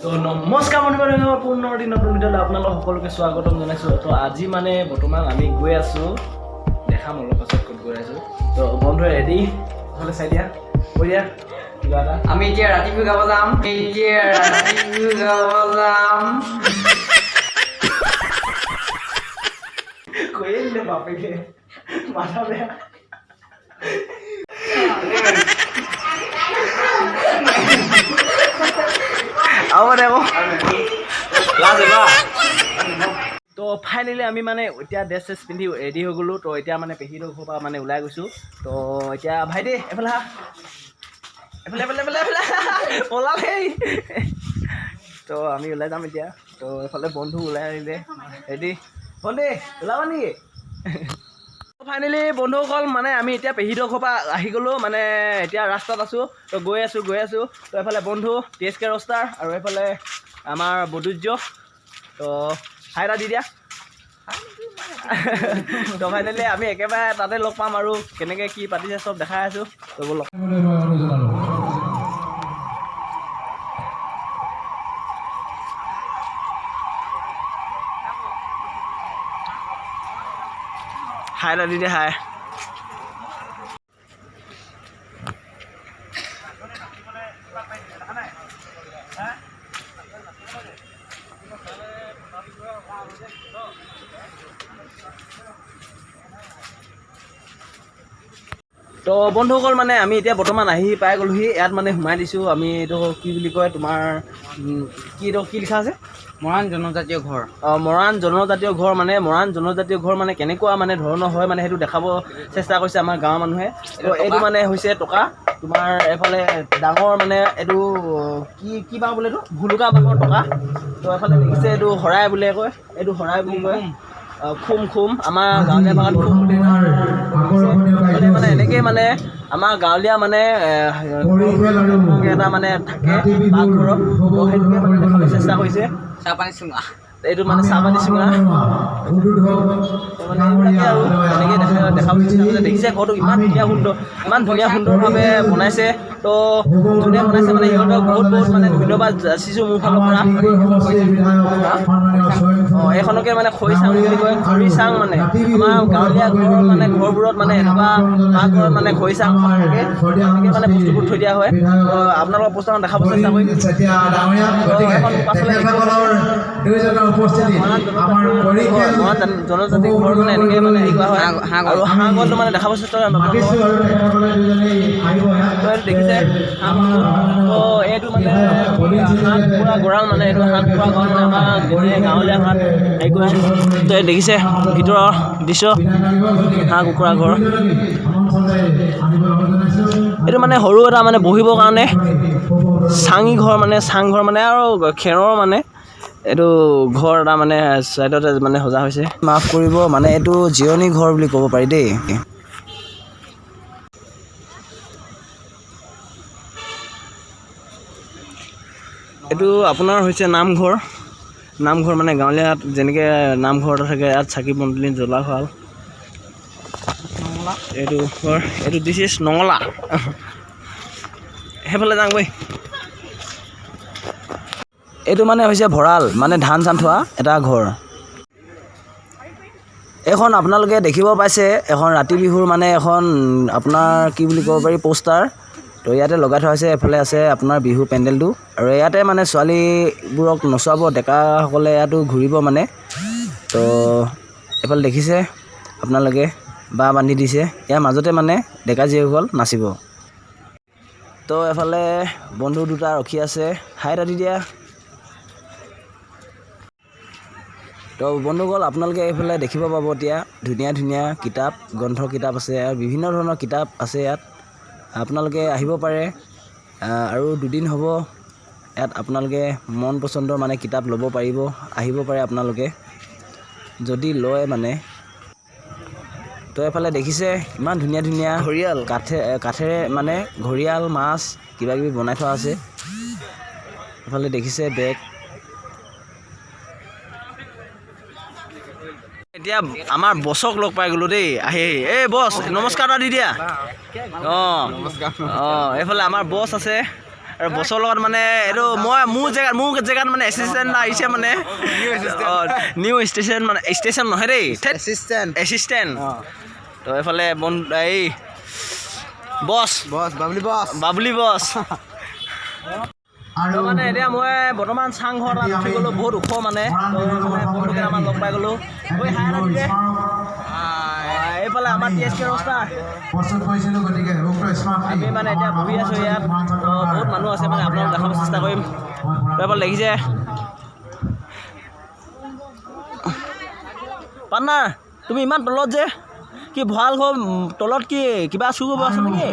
তো নমস্কাৰ বন্ধুবান্ধৱ পুনৰ দিনৰ ভিডিঅ'লৈ আপোনালোক সকলোকে স্বাগতম জনাইছোঁ। তো আজি মানে বৰ্তমান আমি গৈ আছোঁ, দেখাম অলপ পাছত ক'ত গৈ আছোঁ। তো বন্ধু ৰেডি হ'লে চাই দিয়া কৈ দিয়া কিবা এটা। আমি এতিয়া ৰাতি গাব যাম, কৈয়ে দিলে বাপেকে মাথা বেয়া। তো ফাইনেলি আমি মানে এতিয়া ড্ৰেছ চেছ পিন্ধি ৰেডি হৈ গ'লোঁ। তো এতিয়া মানে পেহীৰ ঘৰৰ পৰা মানে ওলাই গৈছোঁ। তো এতিয়া ভাইটি এফালে হা, এফালে এফালে এফালে এফালে ওলালেই। তো আমি ওলাই যাম এতিয়া। তো এফালে বন্ধু ওলাই আহিলে ৰেডি বন্ধু ওলাবা নেকি? ফাইনেলি বন্ধুসকল মানে আমি এতিয়া পেহীৰ ঘৰৰ পৰা আহি গ'লোঁ, মানে এতিয়া ৰাস্তাত আছোঁ। তো গৈ আছোঁ। তো এফালে বন্ধু TSK ৰষ্টাৰ আৰু এফালে আমাৰ বদুৰ্য। তো হাই এটা দি দিয়া। তো ফাইনেলি আমি একেবাৰে তাতে লগ পাম আৰু কেনেকৈ কি পাতিছে চব দেখাই আছোঁ। তো ব'লক। হাই এটা দি দিয়া হাই। তো বন্ধুসকল মানে আমি এতিয়া বৰ্তমান আহি পাই গ'লোহি। ইয়াত মানে সোমাই দিছোঁ আমি। এইটো কি বুলি কয় তোমাৰ কি লিখা আছে? মৰাণ জনজাতীয় ঘৰ। মৰাণ জনজাতীয় ঘৰ। মানে মৰাণ জনজাতীয় ঘৰ মানে কেনেকুৱা মানে ধৰণৰ হয় মানে সেইটো দেখাব চেষ্টা কৰিছে আমাৰ গাঁৱৰ মানুহে। তো এইটো মানে হৈছে টকা তোমাৰ এফালে ডাঙৰ মানে এইটো কি বাঁহ বোলে, এইটো ভুলুকা বাঁহৰ টকা। তো এফালে দেখিছে এইটো শৰাই বুলিয়ে কয়, এইটো শৰাই বুলি কয়। খুম আমাৰ গাঁৱলীয়া ভাষাত খুম বুলি কয়। মানে এনেকেই মানে আমাৰ গাঁৱলীয়া মানে এটা মানে থাকে পাকঘৰত। তো সেইটোকে মানে দেখাব চেষ্টা কৰিছে। চাহপানী চুঙা, এইটো মানে চাহপানী চুঙা মানে এইবিলাকে আৰু এনেকৈ দেখাব চেষ্টা কৰিছে। দেখিছে ঘৰটো ইমান ধুনীয়া সুন্দৰভাৱে বনাইছে। তো যোনে বনাইছে মানে সিহঁতক বহুত মানে ধন্যবাদ যাচিছোঁ মোৰ ফালৰ পৰা। এইখনকে মানে খৰিচাং বুলি কয়। খৰিচাং মানে আমাৰ গাঁৱলীয়া ঘৰৰ মানে ঘৰবোৰত মানে এনেকুৱা পাকঘৰত মানে খৰিচাং থাকে, এনেকৈ মানে বস্তুবোৰ থৈ দিয়া হয়। তো আপোনালোকৰ পোষ্টাৰখন দেখাব চেষ্টা কৰিম। মৰাণ জনজাতি ঘৰ মানে এনেকৈ মানে হেৰি কৰা হয়। আৰু হাঁহ গড়টো মানে দেখাব চেষ্টা কৰিম। দেখিছে তো এইটো মানে হাঁহ কুকুৰা গঁৰাল, মানে এইটো হাঁহ কুকুৰা গঁৰাল মানে আমাৰ গাঁৱলীয়া ভাষাত হেৰি কৰে। তো দেখিছে ভিতৰৰ দৃশ্য হাঁহ কুকুৰা ঘৰ। এইটো মানে সৰু এটা মানে বহিবৰ কাৰণে চাংঘৰ মানে আৰু খেৰৰ মানে এইটো ঘৰ এটা মানে চাইডতে মানে সজা হৈছে। মাফ কৰিব মানে এইটো জিৰণি ঘৰ বুলি ক'ব পাৰি দেই। এইটো আপোনাৰ হৈছে নামঘৰ মানে গাঁৱলীয়াত যেনেকৈ নামঘৰ এটা থাকে, ইয়াত চাকি বন্তি জ্বলা হোৱাল। এইটো ঘৰ, এইটো দিছ ইজ নঙলা। সেইফালে যাওঁ বৈ। এইটো মানে হৈছে ভঁৰাল, মানে ধান চান থোৱা এটা ঘৰ। এইখন আপোনালোকে দেখিব পাইছে এখন ৰাতি বিহুৰ মানে এখন আপোনাৰ কি বুলি ক'ব পাৰি পোষ্টাৰ। তো ইয়াতে লগাই থোৱা হৈছে। এফালে আছে আপোনাৰ বিহু পেণ্ডেলটো, আৰু ইয়াতে মানে ছোৱালীবোৰক নচুৱাব, ডেকাসকলে ইয়াতো ঘূৰিব মানে। তো এইফালে দেখিছে আপোনালোকে বাঁহ বান্ধি দিছে, ইয়াৰ মাজতে মানে ডেকা জীয়েকসকল নাচিব। তো এফালে বন্ধু দুটা ৰখি আছে, হাই এটা দি দিয়া। তো বন্ধুসকল আপোনালোকে এইফালে দেখিব পাব এতিয়া ধুনীয়া কিতাপ গ্ৰন্থ কিতাপ আছে, আৰু বিভিন্ন ধৰণৰ কিতাপ আছে ইয়াত। আপোনালোকে আহিব পাৰে, আৰু দুদিন হ'ব ইয়াত আপোনালোকে মন পচন্দৰ মানে কিতাপ ল'ব পাৰিব। আহিব পাৰে আপোনালোকে যদি লয় মানে। তো এইফালে দেখিছে ইমান ধুনীয়া ঘৰিয়াল কাঠেৰে মানে ঘৰিয়াল মাছ কিবাকিবি বনাই থোৱা আছে। এইফালে দেখিছে বেগ। এতিয়া আমাৰ বছক লগ পাই গ'লোঁ দেই আহি। এই বছ নমস্কাৰ এটা দি দিয়া। এইফালে আমাৰ বছ আছে আৰু বছৰ লগত মানে এইটো মোৰ জেগাত মানে এছিষ্টেণ্ট আহিছে মানে নিউ ষ্টেচন মানে ষ্টেচন নহয় দেই এছিষ্টেণ্ট তো এইফালে এই বছ বাবলি বছ আৰু মানে এতিয়া মই বৰ্তমান চাংঘৰ তাত উঠি গ'লোঁ বহুত ওখ মানে বন্ধুকে আমাৰ লগ পাই গ'লোঁ এইফালে আমাৰ TSK ৰষ্টাৰ আমি মানে এতিয়া বহি আছোঁ ইয়াত বহুত মানুহ আছে মানে আপোনালোক দেখাব চেষ্টা কৰিম এইফালে দেখিছে পাৰ্টনাৰ তুমি ইমান তলত যে কি ভঁৰাল ঘৰ তলত কি কিবা চুৰ কৰিব আছে নেকি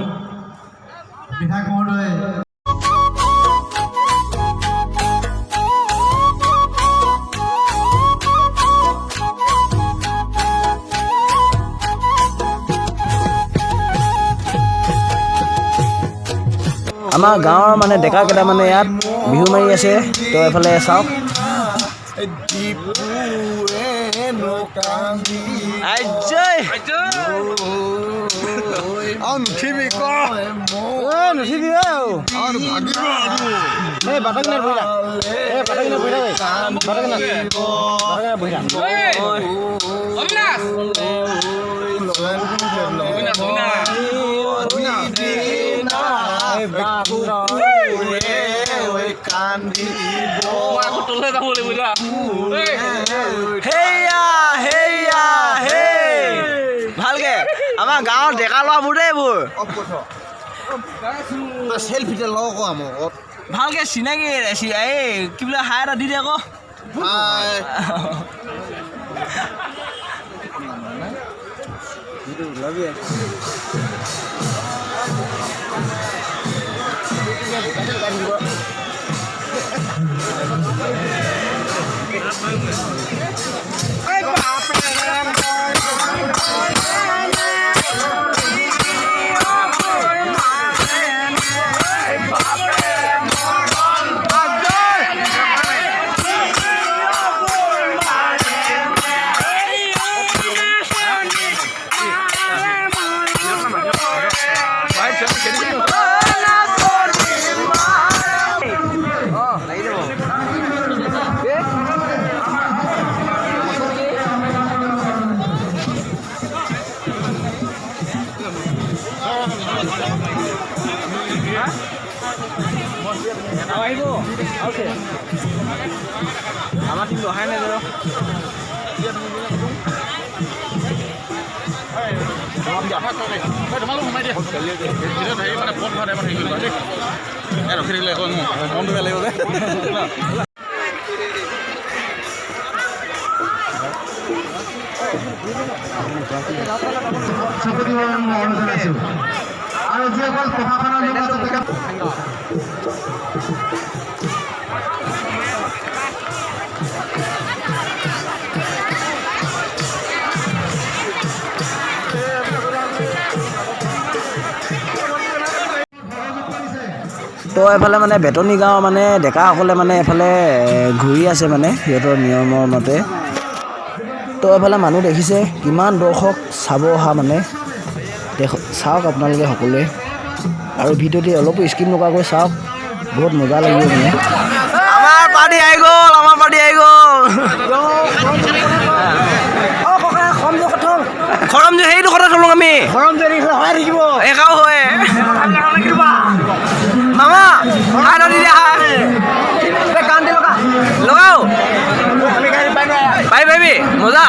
আমাৰ গাঁৱৰ মানে ডেকা কেইটা মানে ইয়াত বিহু মাৰি আছে তো এইফালে চাওক ভালকে আমাৰ গাঁৱৰ ডেকা ল'ৰাবোৰ দেই এইবোৰ চেলফিটা লওঁ আকৌ আমাক ভালকে চিনাকি এই কি বোলে হাই এটা দি দে আকৌ আমাৰ টিমটো অহাই নাই ধৰক ৰখি থাকিলে মনটো বেয়া লাগিব যে আৰু যিসকল প্ৰশাসনৰ তো এইফালে মানে বেতনী গাঁৱৰ মানে ডেকাসকলে মানে এইফালে ঘূৰি আছে মানে সিহঁতৰ নিয়মৰ মতে তো এইফালে মানুহ দেখিছে কিমান দৰ্শক চাব অহা মানে চাওক আপোনালোকে সকলোৱে আৰু ভিডিঅ'টি অলপো স্কিপ নকৰাকৈ চাওক বহুত মজা লাগিব মানে আমাৰ পাৰ্টি আহি গ'ল খৰমজু সেইটো কথা থলো আমি একাও হয় মামা লগাও পাৰিবি মজা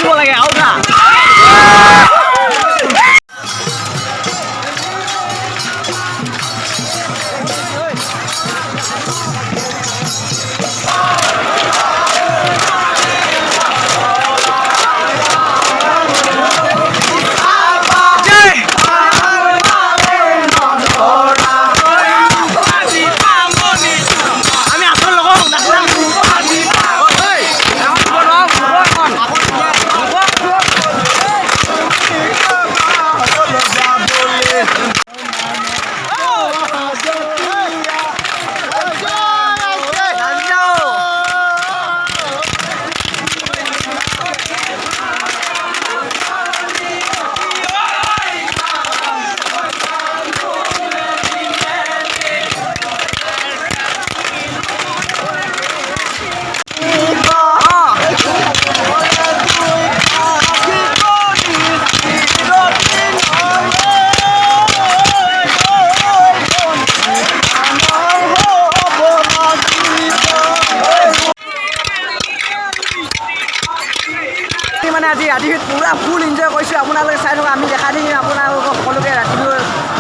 দিব লাগে আৰু এটা মানে আজি ৰাতিত পুৰা ফুল এনজয় কৰিছোঁ আপোনালোকে চাই থকা আমি দেখাই থাকিম আপোনালোকক সকলোকে ৰাতিটো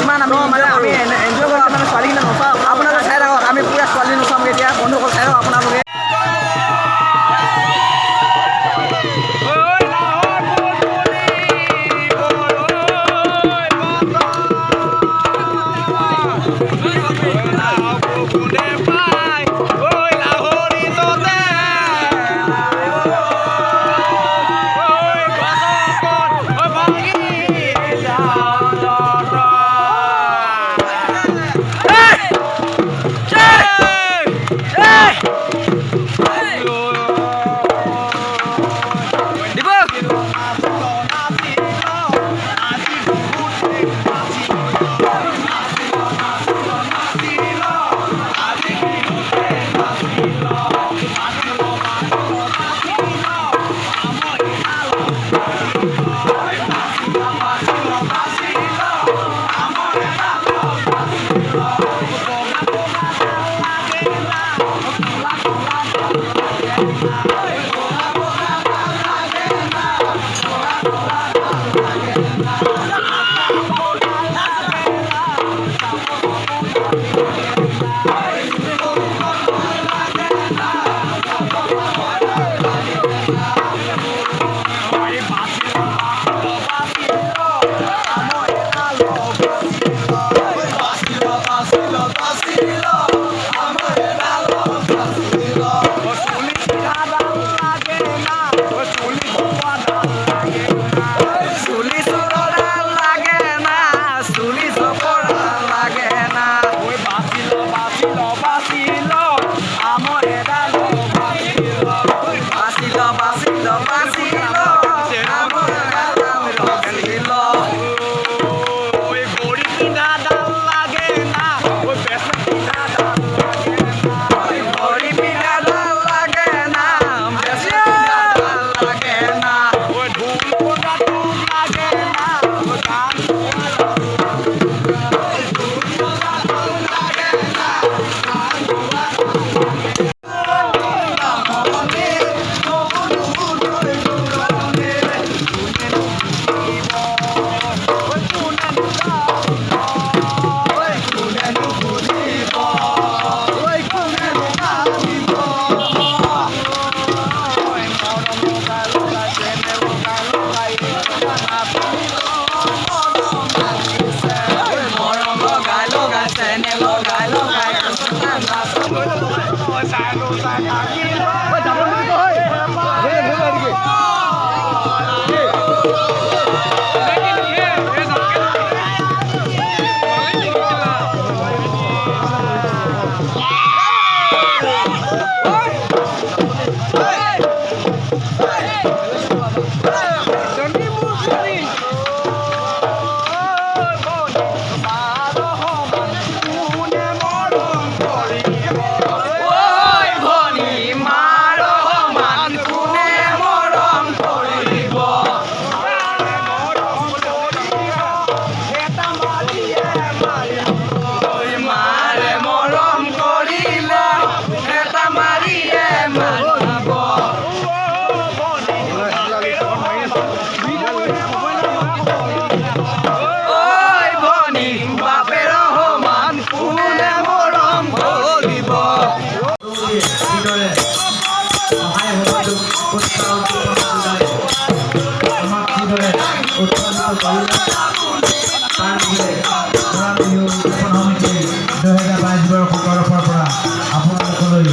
ইমান আমি মানে আমি এনজয় কৰিছোঁ মানে ছোৱালীকেইটা নচাওঁ আপোনালোকে চাই থাকক আমি পুৰা ছোৱালী নচামগৈ এতিয়া বন্ধুসকল চাই থাকক আপোনালোকে ঐ ভনী বাপেৰ সমান কোনে মৰম কৰিব কিদৰে সহায় সহযোগ উৎসাহ আমাক কিদৰে উৎসাহিত কৰিলে তাৰ বিষয়ে বৰা বিহু উদযাপন সমিতি 2022 বৰ্ষৰ তৰফৰ পৰা আপোনালোকলৈ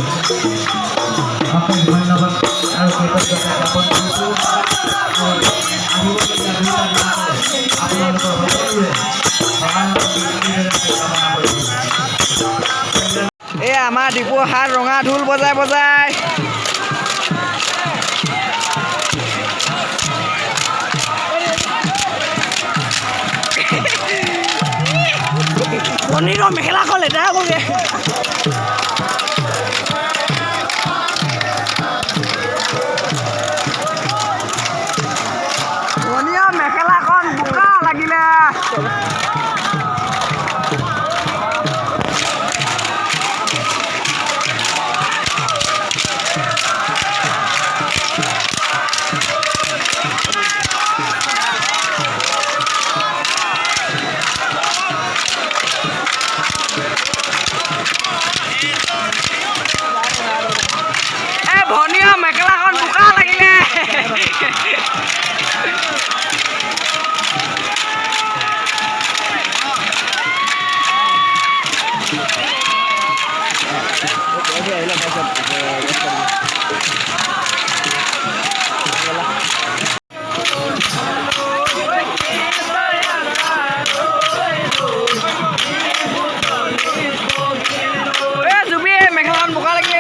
অশেষ ধন্যবাদ আৰু কৃতজ্ঞতা জ্ঞাপন কৰিছোঁ আহিবলগীয়া দুটা দিনতে আপোনালোকৰ সকলোৰে সহায় কামনা কৰিছোঁ। এই আমাৰ ডিপু হাত ৰঙা ঢোল বজাই বজাই পনীৰৰ মেখেলাখন লেতেৰা কৰিলে পনীৰৰ মেখেলাখন বোকা লাগিলে ভনীয়া মেখেলাখন বোকা লাগিলে জুবি মেখেলাখন বোকা লাগিলে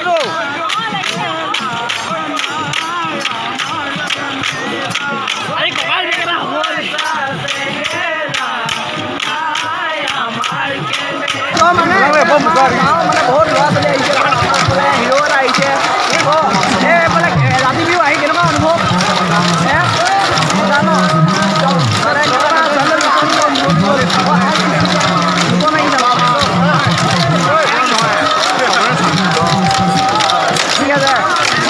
মানে বহুত ল'ৰা ছোৱালী আহিছে হিৰ' এটা আহিছে এইফালে ৰাতি বিহু আহি কেনেকুৱা অনুভৱ ঠিক আছে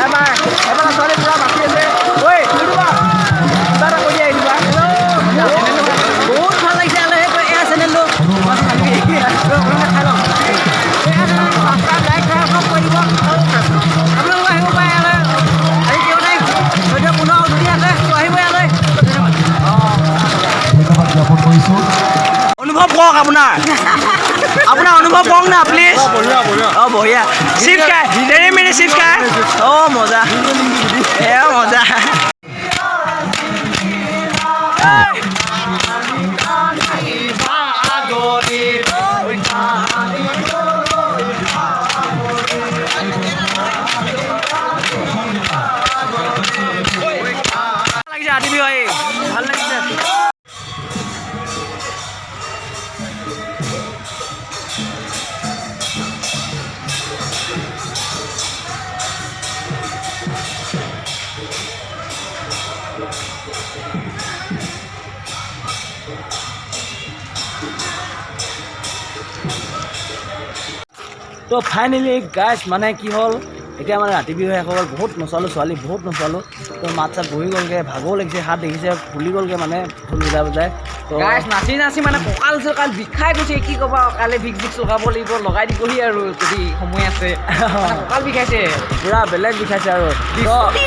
এবাৰ ছোৱালী পূৰা বাচি আছে ঐ কিবা এটা কৰি আহিবা বহুত ভাল লাগিছে এয়া চেনেলটো খাই লওঁ আপোনালোক আহিব পাৰে ইয়ালৈ আজি কিয় নাই 14 যদি আছে আহিব ইয়ালৈ অনুভৱ কওক আপোনাৰ অনুভৱ কওক না প্লিজ অঁ বঢ়িয়া চিপ খাই তেৰি মেৰি চিপ খাই অঁ মজা এয়া মজা লাগিছে ৰাতি বিহু আহি ভাল লাগিছে তো ফাইনেলি গাইজ মানে কি হ'ল এতিয়া মানে ৰাতি বিহু শেষ হ'ল বহুত নচালোঁ ছোৱালী বহুত নচালোঁ তো মাত চাত বহি গ'লগৈ ভাগৰো লাগিছে হাত দেখিছে ফুলি গ'লগৈ মানে ঢোল বজাই বজাই তো নাচি নাচি মানে কঁকাল চকাল বিষাই গৈছে কি ক'বা কালি ভিক্স লগাব লাগিব লগাই দিবহি আৰু যদি সময় আছে কঁকাল বিষাইছে পূৰা বেলেগ বিষাইছে আৰু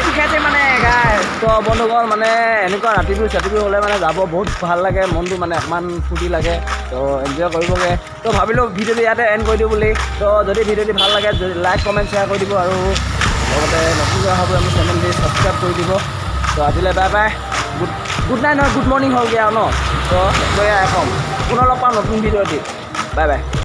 বিষাইছে মানে গাইজ তো বন্ধুগণ মানে এনেকুৱা ৰাতি বিহু চাতি বিহু হ'লে মানে যাব বহুত ভাল লাগে মনটো মানে অকণমান ফূৰ্তি লাগে তো এনজয় কৰিবগৈ তো ভাবিলোঁ ভিডিঅ'টো ইয়াতে এণ্ড কৰি দিওঁ বুলি তো যদি ভিডিঅ'টো ভাল লাগে লাইক কমেণ্ট শ্বেয়াৰ কৰি দিব আৰু লগতে নতুন কৰা হ'ব আমি চেনেলটি ছাবস্ক্ৰাইব কৰি দিব তো আজিলৈ বাই বাই গুড নাইট নহয় গুড মৰ্ণিং হ'লগৈ আৰু ন তো এয়া ক'ম পুনৰ লগ পাম নতুন ভিডিঅ' দি বাই বাই